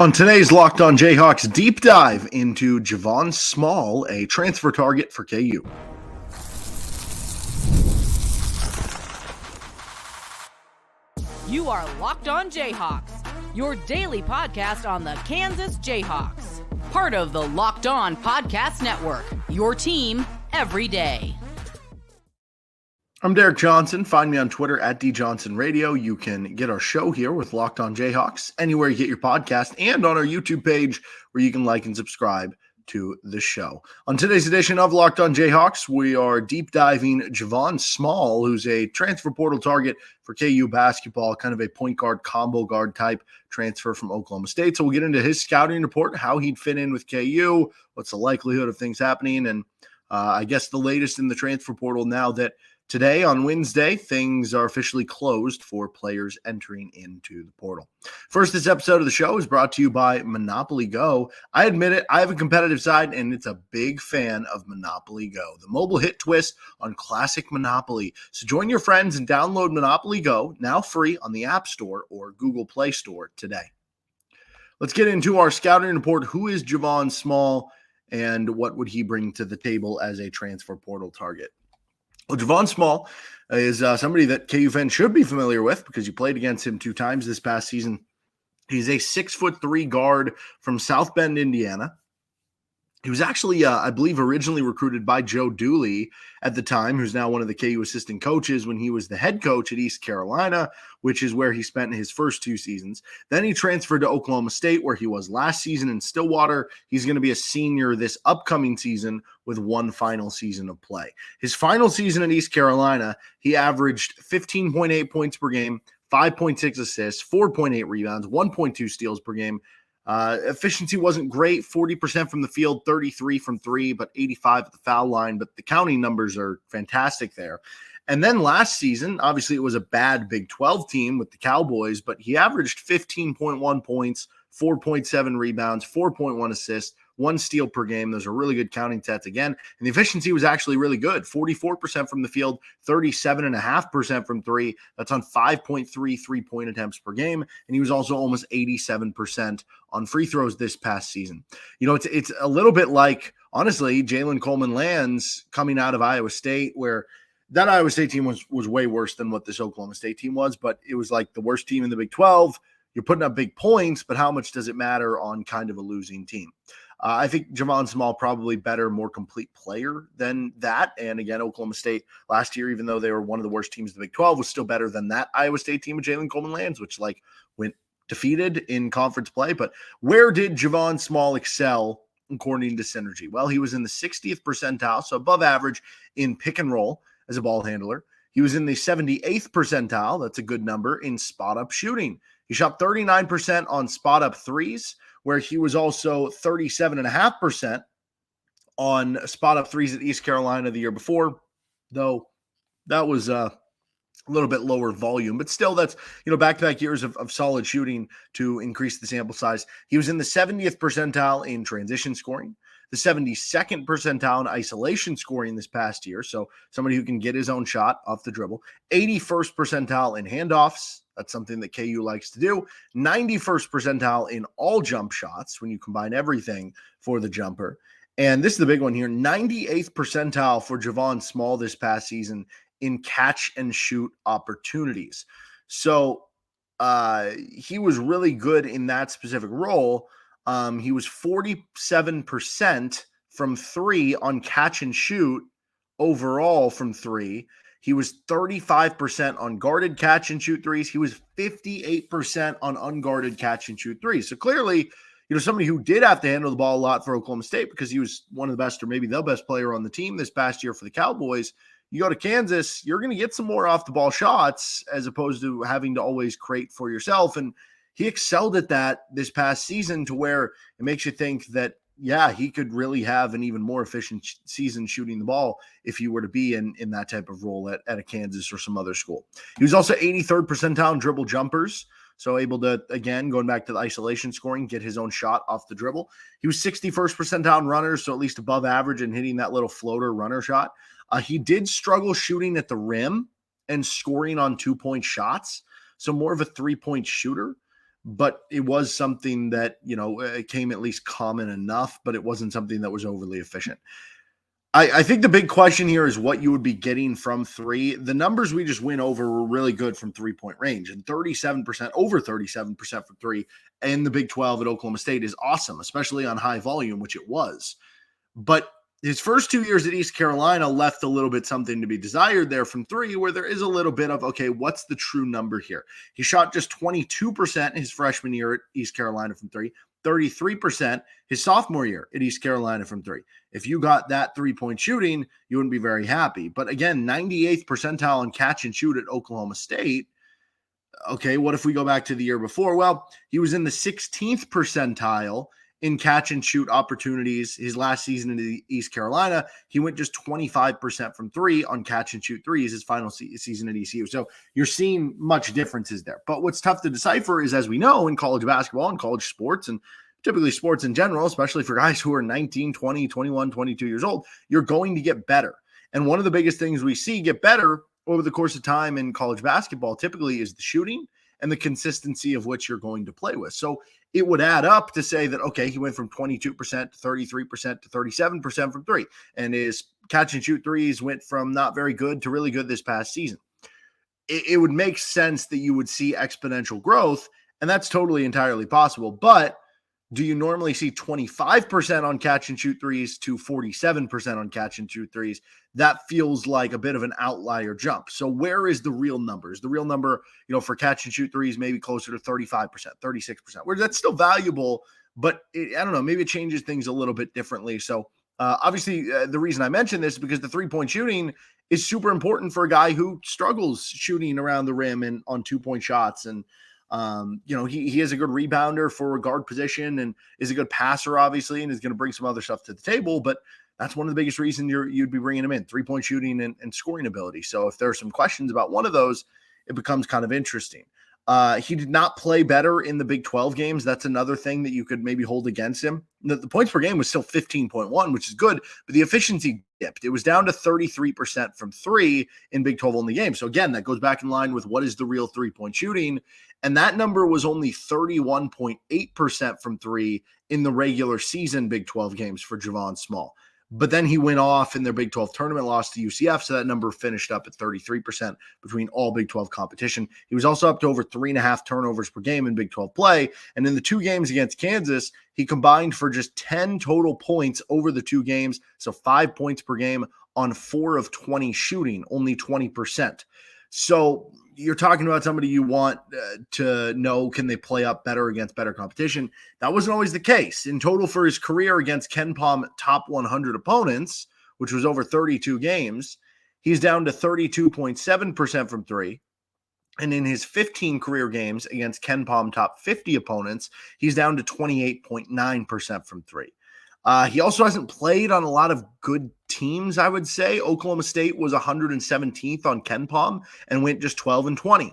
On today's Locked On Jayhawks deep dive into Javon Small, a transfer target for KU. You are Locked On Jayhawks, your daily podcast on the Kansas Jayhawks. Part of the Locked On Podcast Network, your team every day. I'm Derek Johnson. Find me on Twitter at DJohnsonRadio. You can get our show here with Locked On Jayhawks anywhere you get your podcast and on our YouTube page where you can like and subscribe to the show. On today's edition of Locked On Jayhawks, we are deep diving Javon Small, who's a transfer portal target for KU basketball, kind of a point guard, combo guard type transfer from Oklahoma State. So we'll get into his scouting report, how he'd fit in with KU, what's the likelihood of things happening, and I guess the latest in the transfer portal now that today, on Wednesday, things are officially closed for players entering into the portal. First, this episode of the show is brought to you by Monopoly Go. I admit it, I have a competitive side, and it's a big fan of Monopoly Go, the mobile hit twist on classic Monopoly. So join your friends and download Monopoly Go, now free on the App Store or Google Play Store today. Let's get into our scouting report. Who is Javon Small, and what would he bring to the table as a transfer portal target? Well, Javon Small is somebody that KU fans should be familiar with because you played against him 2 times this past season. He's a 6'3" guard from South Bend, Indiana. He was actually, I believe, originally recruited by Joe Dooley at the time, who's now one of the KU assistant coaches when he was the head coach at East Carolina, which is where he spent his first 2 seasons. Then he transferred to Oklahoma State, where he was last season in Stillwater. He's going to be a senior this upcoming season with 1 final season of play. His final season at East Carolina, he averaged 15.8 points per game, 5.6 assists, 4.8 rebounds, 1.2 steals per game. Efficiency wasn't great, 40% from the field, 33 from 3, but 85 at the foul line. But the counting numbers are fantastic there. And then last season, obviously it was a bad Big 12 team with the Cowboys, but he averaged 15.1 points, 4.7 rebounds, 4.1 assists, 1 steal per game. Those are really good counting stats again. And the efficiency was actually really good. 44% from the field, 37.5% from 3. That's on 5.3 3-point attempts per game. And he was also almost 87% on free throws this past season. You know, it's a little bit like, honestly, Jalen Coleman-Lands coming out of Iowa State, where that Iowa State team was way worse than what this Oklahoma State team was, but it was like the worst team in the Big 12. You're putting up big points, but how much does it matter on kind of a losing team? I think Javon Small probably better, more complete player than that. And again, Oklahoma State last year, even though they were one of the worst teams in the Big 12, was still better than that Iowa State team of Jalen Coleman-Lands, which went defeated in conference play. But where did Javon Small excel according to Synergy? Well, he was in the 60th percentile, so above average in pick and roll as a ball handler. He was in the 78th percentile. That's a good number in spot up shooting. He shot 39% on spot up threes, where he was also 37.5% on spot up threes at East Carolina the year before, though that was a little bit lower volume, but still that's, back-to-back years of solid shooting to increase the sample size. He was in the 70th percentile in transition scoring, the 72nd percentile in isolation scoring this past year, so somebody who can get his own shot off the dribble, 81st percentile in handoffs. That's something that KU likes to do. 91st percentile in all jump shots when you combine everything for the jumper. And this is the big one here, 98th percentile for Javon Small this past season in catch and shoot opportunities. So he was really good in that specific role. He was 47% from 3 on catch and shoot overall from 3. He was 35% on guarded catch and shoot threes. He was 58% on unguarded catch and shoot threes. So clearly, somebody who did have to handle the ball a lot for Oklahoma State because he was one of the best or maybe the best player on the team this past year for the Cowboys. You go to Kansas, you're going to get some more off the ball shots as opposed to having to always create for yourself. And he excelled at that this past season to where it makes you think that, yeah, he could really have an even more efficient season shooting the ball if he were to be in that type of role at a Kansas or some other school. He was also 83rd percentile in dribble jumpers, so able to, again, going back to the isolation scoring, get his own shot off the dribble. He was 61st percentile in runners, so at least above average in hitting that little floater runner shot. He did struggle shooting at the rim and scoring on 2-point shots, so more of a 3-point shooter. but it was something that, it came at least common enough, but it wasn't something that was overly efficient. I think the big question here is what you would be getting from three. The numbers we just went over were really good from 3-point range, and 37%, over 37% from three in the Big 12 at Oklahoma State is awesome, especially on high volume, which it was. But his first 2 years at East Carolina left a little bit something to be desired there from three, where there is a little bit of, okay, what's the true number here? He shot just 22% his freshman year at East Carolina from three, 33% his sophomore year at East Carolina from three. If you got that 3-point shooting, you wouldn't be very happy. But again, 98th percentile in catch and shoot at Oklahoma State. Okay, what if we go back to the year before? Well, he was in the 16th percentile in catch and shoot opportunities his last season in East Carolina. He went just 25% from three on catch and shoot threes his final season at ECU. So you're seeing much differences there. But what's tough to decipher is, as we know, in college basketball and college sports, and typically sports in general, especially for guys who are 19, 20, 21, 22 years old, you're going to get better. And one of the biggest things we see get better over the course of time in college basketball typically is the shooting and the consistency of which you're going to play with. So it would add up to say that, okay, he went from 22% to 33% to 37% from three, and his catch and shoot threes went from not very good to really good this past season. It would make sense that you would see exponential growth, and that's totally entirely possible. But do you normally see 25% on catch and shoot threes to 47% on catch and shoot threes? That feels like a bit of an outlier jump. So where is the real numbers? The real number, for catch and shoot threes, maybe closer to 35%, 36%, where that's still valuable, but I don't know, maybe it changes things a little bit differently. So obviously the reason I mention this is because the 3-point shooting is super important for a guy who struggles shooting around the rim and on 2-point shots. And he is a good rebounder for a guard position and is a good passer, obviously, and is going to bring some other stuff to the table. But that's one of the biggest reasons you'd be bringing him in, 3-point shooting and scoring ability. So if there are some questions about one of those, it becomes kind of interesting. He did not play better in the Big 12 games. That's another thing that you could maybe hold against him. The points per game was still 15.1, which is good, but the efficiency dipped. It was down to 33% from three in Big 12 only games. So again, that goes back in line with what is the real 3-point shooting. And that number was only 31.8% from three in the regular season Big 12 games for Javon Small. But then he went off in their Big 12 tournament, loss to UCF, so that number finished up at 33% between all Big 12 competition. He was also up to over 3.5 turnovers per game in Big 12 play. And in the two games against Kansas, he combined for just 10 total points over the two games, so 5 points per game on 4 of 20 shooting, only 20%. So you're talking about somebody you want to know, can they play up better against better competition? That wasn't always the case. In total for his career against KenPom top 100 opponents, which was over 32 games, he's down to 32.7% from three. And in his 15 career games against KenPom top 50 opponents, he's down to 28.9% from three. He also hasn't played on a lot of good teams, I would say. Oklahoma State was 117th on KenPom and went just 12-20.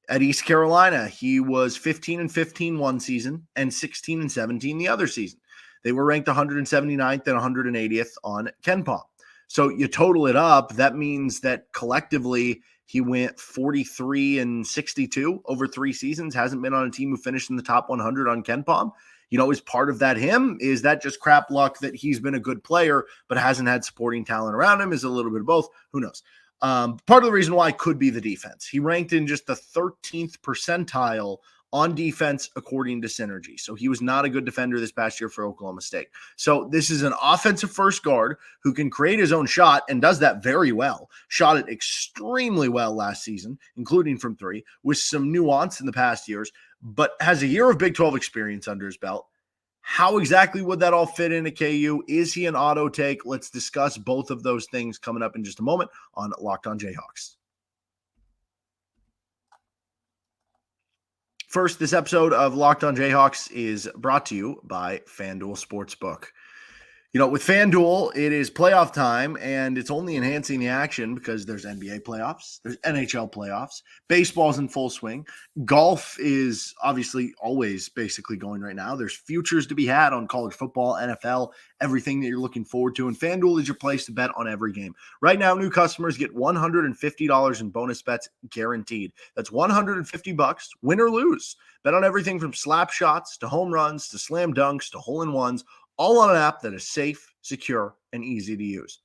At East Carolina, he was 15-15 one season and 16-17 the other season. They were ranked 179th and 180th on KenPom. So you total it up, that means that collectively he went 43-62 over 3 seasons, hasn't been on a team who finished in the top 100 on KenPom. Is part of that him? Is that just crap luck that he's been a good player but hasn't had supporting talent around him? Is a little bit of both? Who knows? Part of the reason why could be the defense. He ranked in just the 13th percentile on defense according to Synergy. So he was not a good defender this past year for Oklahoma State. So this is an offensive first guard who can create his own shot and does that very well. Shot it extremely well last season, including from three, with some nuance in the past years, but has a year of Big 12 experience under his belt. How exactly would that all fit into KU? Is he an auto take? Let's discuss both of those things coming up in just a moment on Locked On Jayhawks. First, this episode of Locked On Jayhawks is brought to you by FanDuel Sportsbook. With FanDuel, it is playoff time, and it's only enhancing the action because there's NBA playoffs, there's NHL playoffs, baseball's in full swing. Golf is obviously always basically going right now. There's futures to be had on college football, NFL, everything that you're looking forward to, and FanDuel is your place to bet on every game. Right now, new customers get $150 in bonus bets guaranteed. That's $150, win or lose. Bet on everything from slap shots to home runs to slam dunks to hole-in-ones, all on an app that is safe, secure, and easy to use.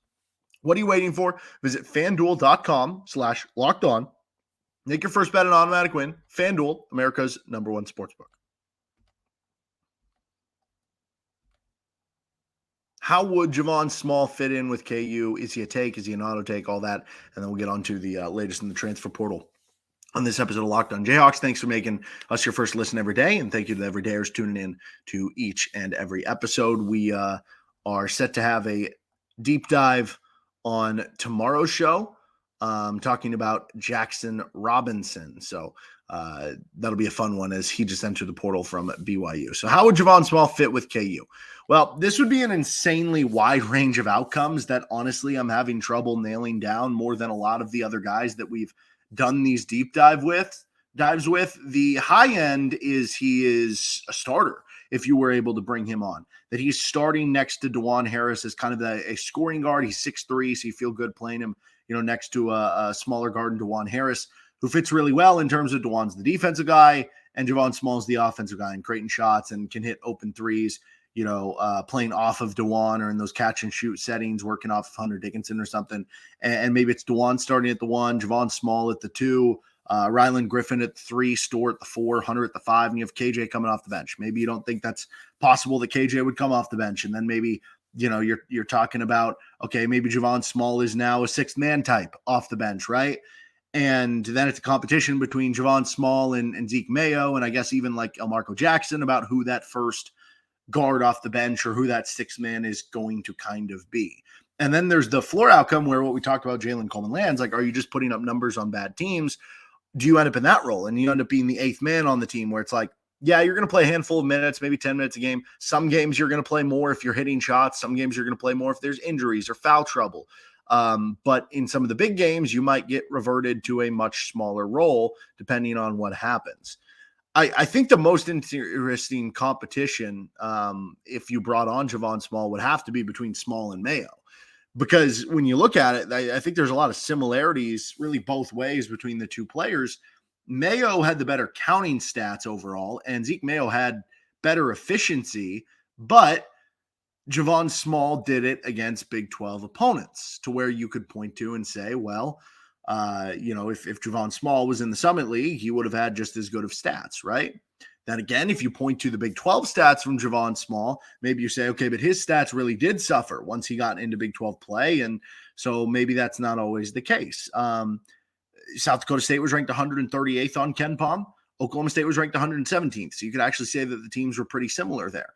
What are you waiting for? Visit FanDuel.com/lockedon. Make your first bet an automatic win. FanDuel, America's #1 sportsbook. How would Javon Small fit in with KU? Is he a take? Is he an auto take? All that. And then we'll get on to the latest in the transfer portal on this episode of Locked On Jayhawks. Thanks for making us your first listen every day, and thank you to the everydayers tuning in to each and every episode. We are set to have a deep dive on tomorrow's show, talking about Jackson Robinson. So that'll be a fun one as he just entered the portal from BYU. So how would Javon Small fit with KU? Well, this would be an insanely wide range of outcomes that honestly I'm having trouble nailing down more than a lot of the other guys that we've done these deep dives with. The high end is he is a starter if you were able to bring him on. That he's starting next to DeJuan Harris as kind of a scoring guard. He's 6'3", so you feel good playing him, next to a smaller guard in DeJuan Harris, who fits really well in terms of DeJuan's the defensive guy and Javon Small's the offensive guy and creating shots and can hit open threes, playing off of DeJuan or in those catch and shoot settings, working off of Hunter Dickinson or something. And maybe it's DeJuan starting at the 1, Javon Small at the 2, Rylan Griffin at the 3, Store at the 4, Hunter at the 5, and you have KJ coming off the bench. Maybe you don't think that's possible that KJ would come off the bench. And then maybe, you're talking about, okay, maybe Javon Small is now a sixth man type off the bench, right? And then it's a competition between Javon Small and Zeke Mayo, and I guess even like Elmarco Jackson about who that first guard off the bench or who that sixth man is going to kind of be. And then there's the floor outcome where what we talked about, Jalen Coleman lands, like, are you just putting up numbers on bad teams? Do you end up in that role? And you end up being the eighth man on the team where it's like, yeah, you're going to play a handful of minutes, maybe 10 minutes a game. Some games you're going to play more if you're hitting shots. Some games you're going to play more if there's injuries or foul trouble. But in some of the big games, you might get reverted to a much smaller role depending on what happens. I think the most interesting competition, if you brought on Javon Small, would have to be between Small and Mayo. Because when you look at it, I think there's a lot of similarities really both ways between the two players. Mayo had the better counting stats overall, and Zeke Mayo had better efficiency, but Javon Small did it against Big 12 opponents to where you could point to and say, well, if Javon Small was in the Summit League, he would have had just as good of stats, right? Then again, if you point to the Big 12 stats from Javon Small, maybe you say, okay, but his stats really did suffer once he got into Big 12 play, and so maybe that's not always the case. South Dakota State was ranked 138th on KenPom. Oklahoma State was ranked 117th, so you could actually say that the teams were pretty similar there.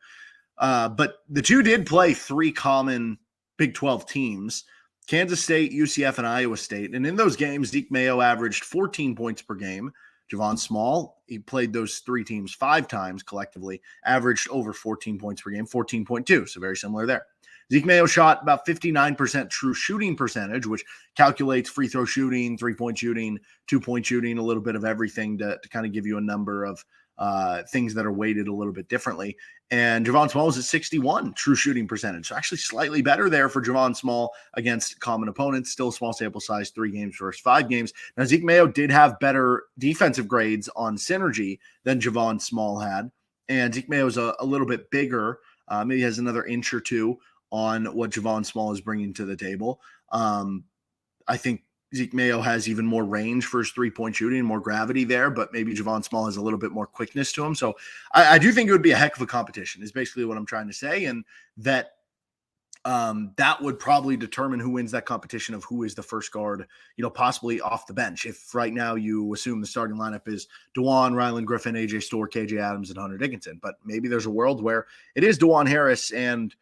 But the two did play three common Big 12 teams, Kansas State, UCF, and Iowa State. And in those games, Zeke Mayo averaged 14 points per game. Javon Small, he played those three teams 5 times collectively, averaged over 14 points per game, 14.2, so very similar there. Zeke Mayo shot about 59% true shooting percentage, which calculates free throw shooting, 3-point shooting, 2-point shooting, a little bit of everything to kind of give you a number of things that are weighted a little bit differently. And Javon Small was at 61 true shooting percentage. So actually slightly better there for Javon Small against common opponents. Still a small sample size, 3 games versus 5 games. Now, Zeke Mayo did have better defensive grades on synergy than Javon Small had. And Zeke Mayo is a little bit bigger, maybe has another inch or two on what Javon Small is bringing to the table. I think Zeke Mayo has even more range for his 3-point shooting and more gravity there, but maybe Javon Small has a little bit more quickness to him. So I do think it would be a heck of a competition is basically what I'm trying to say. And that that would probably determine who wins that competition of who is the first guard, possibly off the bench. If right now you assume the starting lineup is DeJuan, Rylan Griffin, AJ Store, KJ Adams, and Hunter Dickinson, but maybe there's a world where it is DeJuan Harris and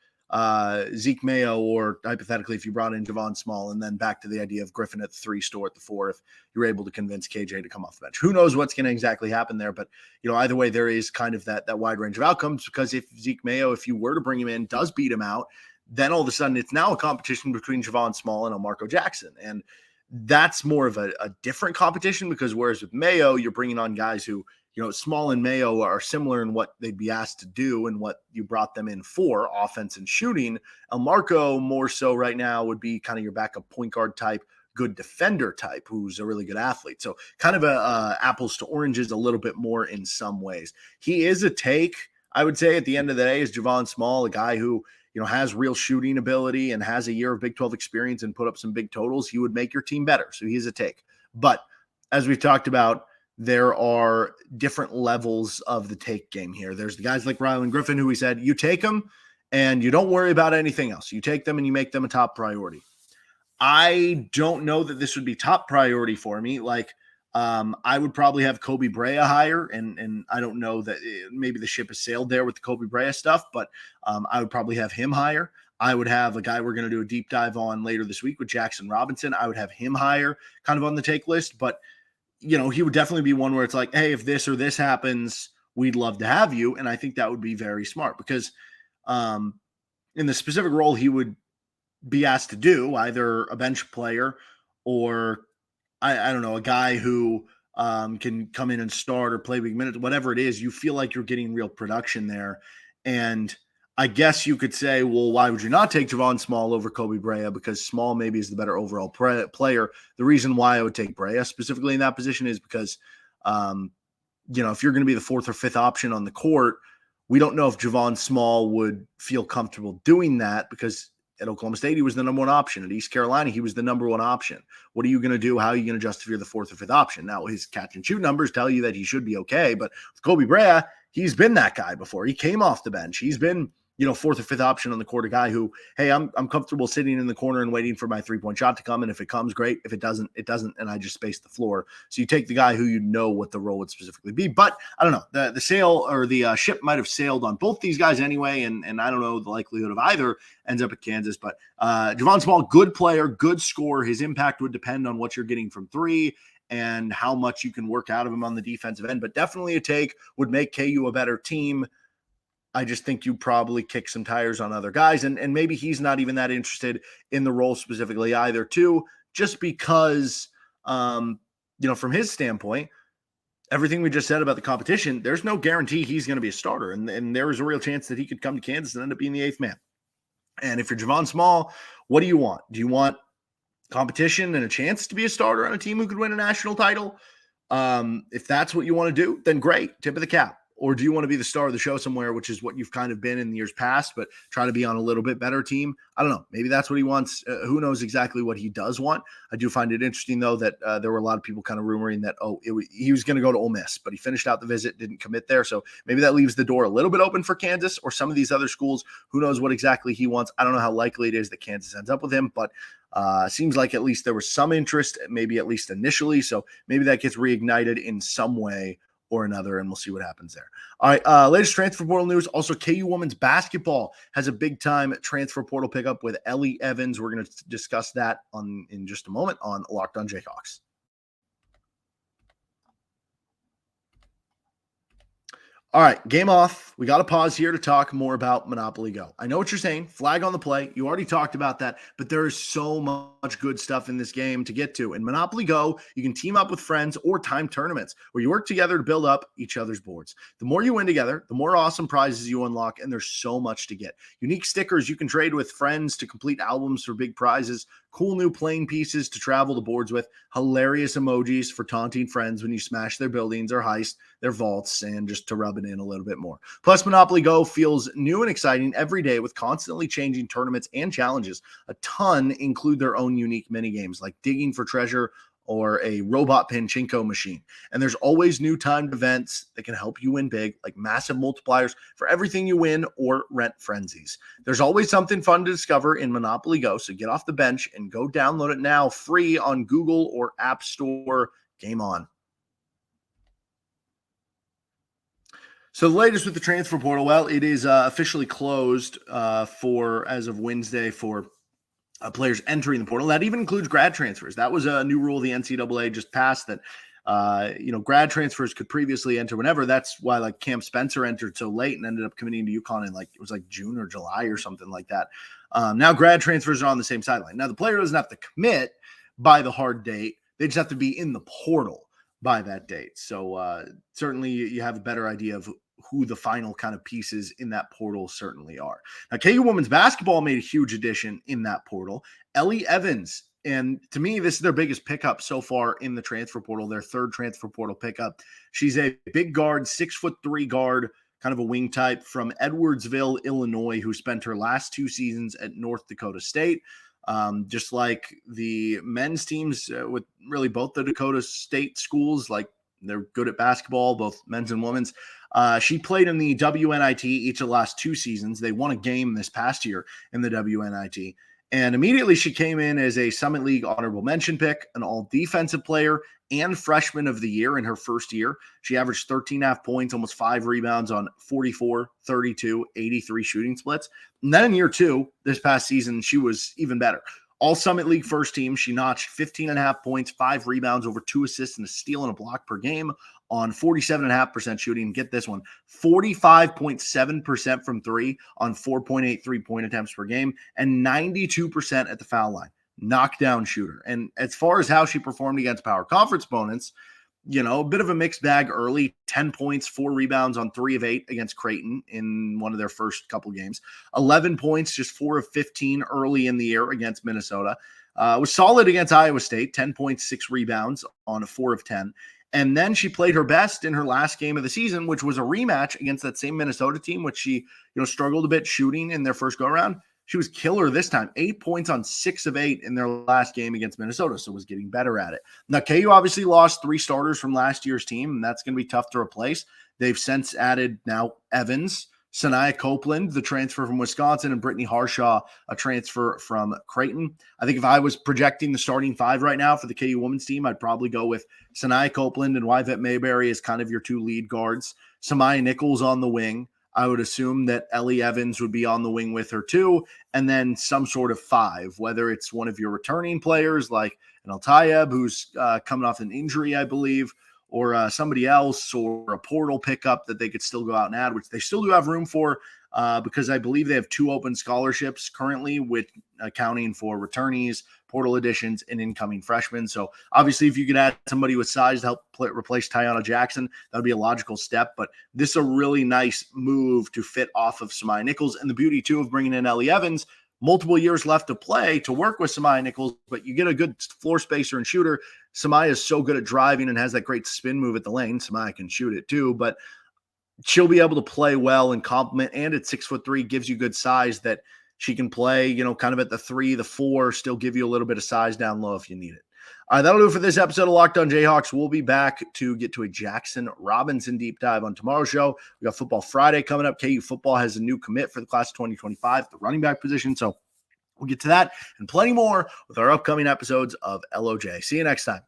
Zeke Mayo, or hypothetically, if you brought in Javon Small and then back to the idea of Griffin at the 3, Store at the 4, if you're able to convince KJ to come off the bench. Who knows what's going to exactly happen there, but either way, there is kind of that wide range of outcomes, because if Zeke Mayo, if you were to bring him in, does beat him out, then all of a sudden it's now a competition between Javon Small and Marco Jackson. And that's more of a different competition, because whereas with Mayo, you're bringing on guys who, Small and Mayo are similar in what they'd be asked to do and what you brought them in for, offense and shooting. El Marco more so right now would be kind of your backup point guard type, good defender type, who's a really good athlete. So kind of a apples to oranges a little bit more in some ways. He is a take, I would say, at the end of the day, is Javon Small, a guy who, has real shooting ability and has a year of Big 12 experience and put up some big totals. He would make your team better. So he's a take. But as we've talked about, there are different levels of the take game here. There's the guys like Rylan Griffin, who we said, you take them and you don't worry about anything else. You take them and you make them a top priority. I don't know that this would be top priority for me. I would probably have Kobe Brea higher, and I don't know that maybe the ship has sailed there with the Kobe Brea stuff, but I would probably have him higher. I would have a guy we're going to do a deep dive on later this week with Jackson Robinson. I would have him higher kind of on the take list, but he would definitely be one where it's like, hey, if this or this happens, we'd love to have you. And I think that would be very smart, because in the specific role he would be asked to do, either a bench player or I don't know, a guy who can come in and start or play big minutes, whatever it is, you feel like you're getting real production there. And I guess you could say, well, why would you not take Javon Small over Kobe Brea? Because Small maybe is the better overall player. The reason why I would take Brea specifically in that position is because, if you're going to be the fourth or fifth option on the court, we don't know if Javon Small would feel comfortable doing that, because at Oklahoma State, he was the number one option. At East Carolina, he was the number one option. What are you going to do? How are you going to adjust if you're the fourth or fifth option? Now, his catch and shoot numbers tell you that he should be okay, but with Kobe Brea, he's been that guy before. He came off the bench. He's been, fourth or fifth option on the court, a guy who, hey, I'm comfortable sitting in the corner and waiting for my three-point shot to come, and if it comes, great. If it doesn't, it doesn't, and I just space the floor. So you take the guy who what the role would specifically be. But I don't know, the sail or the ship might have sailed on both these guys anyway, and I don't know the likelihood of either ends up at Kansas. But Javon Small, good player, good scorer. His impact would depend on what you're getting from three and how much you can work out of him on the defensive end. But definitely a take, would make KU a better team. I just think you probably kick some tires on other guys, and maybe he's not even that interested in the role specifically either, too, just because, from his standpoint, everything we just said about the competition, there's no guarantee he's going to be a starter, and there is a real chance that he could come to Kansas and end up being the eighth man. And if you're Javon Small, what do you want? Do you want competition and a chance to be a starter on a team who could win a national title? If that's what you want to do, then great, tip of the cap. Or do you want to be the star of the show somewhere, which is what you've kind of been in years past, but try to be on a little bit better team? I don't know. Maybe that's what he wants. Who knows exactly what he does want. I do find it interesting, though, that there were a lot of people kind of rumoring that, he was going to go to Ole Miss, but he finished out the visit, didn't commit there. So maybe that leaves the door a little bit open for Kansas or some of these other schools. Who knows what exactly he wants. I don't know how likely it is that Kansas ends up with him, but seems like at least there was some interest, maybe at least initially. So maybe that gets reignited in some way or another, and we'll see what happens there. All right, latest transfer portal news. Also, KU women's basketball has a big-time transfer portal pickup with Ellie Evans. We're going to discuss that in just a moment on Locked on Jayhawks. All right, game off. We got to pause here to talk more about Monopoly Go. I know what you're saying. Flag on the play. You already talked about that, but there is so much good stuff in this game to get to. In Monopoly Go, you can team up with friends or time tournaments where you work together to build up each other's boards. The more you win together, the more awesome prizes you unlock, and there's so much to get. Unique stickers you can trade with friends to complete albums for big prizes, cool new playing pieces to travel the boards with, hilarious emojis for taunting friends when you smash their buildings or heist their vaults, and just to rub it in a little bit more. Plus, Monopoly Go feels new and exciting every day with constantly changing tournaments and challenges. A ton include their own unique mini games like digging for treasure or a robot pachinko machine. And there's always new timed events that can help you win big, like massive multipliers for everything you win or rent frenzies. There's always something fun to discover in Monopoly Go, so get off the bench and go download it now, free on Google or App Store. Game on. So the latest with the transfer portal, well, it is officially closed as of Wednesday for players entering the portal. That even includes grad transfers. That was a new rule the NCAA just passed that Grad transfers could previously enter whenever. That's why like Cam Spencer entered so late and ended up committing to UConn in like it was like June or July or something like that. Now grad transfers are on the same sideline. Now the player doesn't have to commit by the hard date. They just have to be in the portal by that date. So certainly you have a better idea of who the final kind of pieces in that portal certainly are. Now, KU women's basketball made a huge addition in that portal. Ellie Evans, and to me, this is their biggest pickup so far in the transfer portal, their third transfer portal pickup. She's a big guard, 6'3" guard, kind of a wing type from Edwardsville, Illinois, who spent her last 2 seasons at North Dakota State. Just like the men's teams with really both the Dakota State schools, like they're good at basketball, both men's and women's. She played in the WNIT each of the last 2 seasons. They won a game this past year in the WNIT. And immediately she came in as a Summit League honorable mention pick, an all defensive player, and freshman of the year in her first year. She averaged 13.5 points, almost 5 rebounds on 44, 32, 83 shooting splits. And then in year 2, this past season, she was even better. All Summit League first team, she notched 15.5 points, 5 rebounds, over 2 assists, and a steal and a block per game on 47.5% shooting. Get this one, 45.7% from 3 on 4.8 3-point attempts per game, and 92% at the foul line. Knockdown shooter. And as far as how she performed against power conference opponents, a bit of a mixed bag early, 10 points, 4 rebounds on 3 of 8 against Creighton in one of their first couple games, 11 points, just 4 of 15 early in the year against Minnesota. Was solid against Iowa State, 10 points, 6 rebounds on a 4 of 10. And then she played her best in her last game of the season, which was a rematch against that same Minnesota team, which she, struggled a bit shooting in their first go around. She was killer this time, 8 points on 6 of 8 in their last game against Minnesota, so was getting better at it. Now, KU obviously lost 3 starters from last year's team, and that's going to be tough to replace. They've since added now Evans, Sanaya Copeland, the transfer from Wisconsin, and Brittany Harshaw, a transfer from Creighton. I think if I was projecting the starting 5 right now for the KU women's team, I'd probably go with Sanaya Copeland and Wyvette Mayberry as kind of your 2 lead guards. Samaya Nichols on the wing. I would assume that Ellie Evans would be on the wing with her too, and then some sort of 5, whether it's one of your returning players like an Altayeb, who's coming off an injury, I believe, or somebody else, or a portal pickup that they could still go out and add, which they still do have room for because I believe they have 2 open scholarships currently, with accounting for returnees, portal additions, and incoming freshmen. So obviously if you could add somebody with size to help replace Tiana Jackson, that would be a logical step. But this is a really nice move to fit off of Samaya Nichols. And the beauty too of bringing in Ellie Evans, multiple years left to play to work with Samaya Nichols, but you get a good floor spacer and shooter. Samaya is so good at driving and has that great spin move at the lane. Samaya can shoot it too, but she'll be able to play well and complement, and at 6'3" gives you good size that she can play, kind of at the 3, the 4, still give you a little bit of size down low if you need it. All right, that'll do it for this episode of Locked On Jayhawks. We'll be back to get to a Jackson Robinson deep dive on tomorrow's show. We got Football Friday coming up. KU football has a new commit for the class of 2025, the running back position. So we'll get to that and plenty more with our upcoming episodes of LOJ. See you next time.